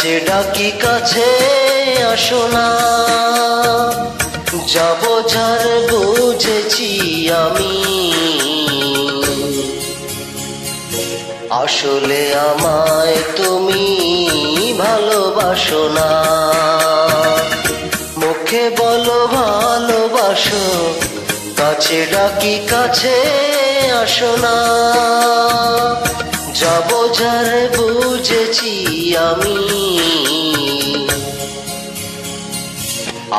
কাছে ডাকি কাছে আসো না, যাব যার বুঝেছি আমি। আসলে আমায় তুমি ভালোবাসো না, মুখে বলো ভালোবাসো, কাছে ডাকি কাছে আসো না, যাব যার বুঝেছি আমি।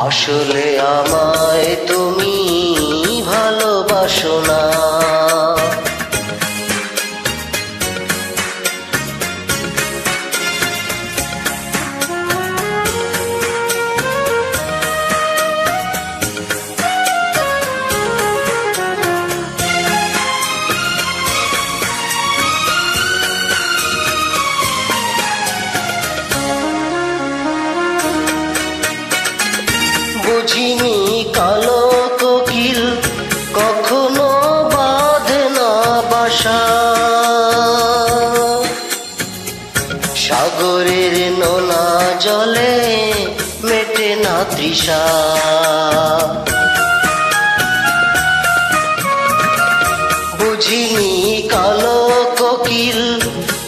আসলে আমায় তুমি ভালোবাসো না। বুঝিনি কালো কোকিল কখনো বাঁধে না বাসা, সাগরের নোনা জলে মেটে না তৃষা। বুঝিনি কালো কোকিল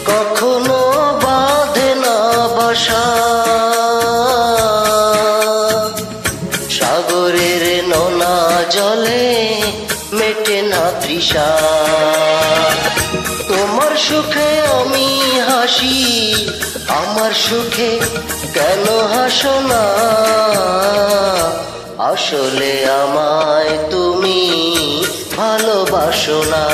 কখনো বাঁধে না বাসা, সাগরের নোনা জলে মেটে না তৃষা। তোমার সুখে আমি হাসি, আমার সুখে কেন হাসো না? আসলে আমায় তুমি ভালোবাসো না।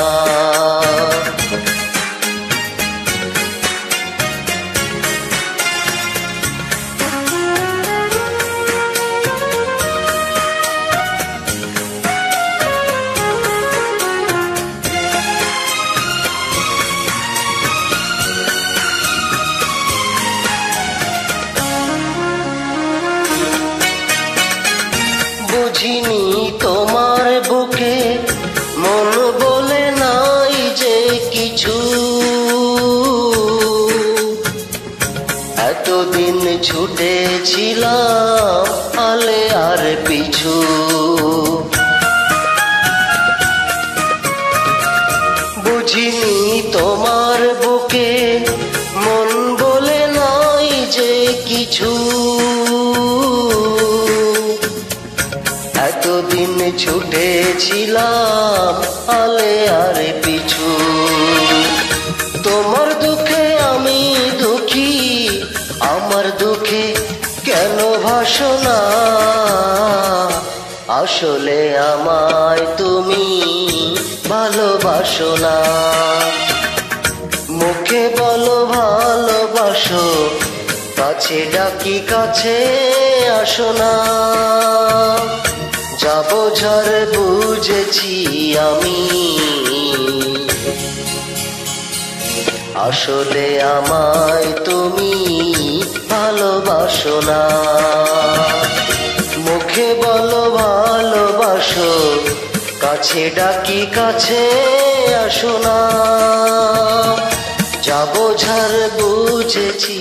বুঝিনি তোমার বুকে মন বলে নাই যে কিছু, এতদিন ছুটেছিলাম আলে আর পিছু। বুঝিনি তোমার বুকে মন বলে নাই যে কিছু, এতদিন ছুটেছিলাম আলে আর পিছু। তোমার দুঃখে আমি দুঃখী, আমার দুঃখে কেন ভাসো না? আসলে আমায় তুমি ভালোবাসো না, মুখে বলো ভালোবাসো, কাছে ডাকি কাছে আসো না, যাব ঝড় বুঝেছি আমি। আসলে আমায় তুমি ভালোবাসো না, মুখে বলো ভালোবাসো, কাছে ডাকি কাছে আসো না, যাব ঝড় বুঝেছি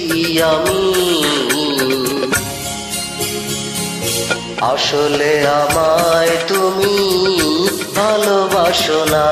আমি। আসলে আমায় তুমি ভালোবাসো না।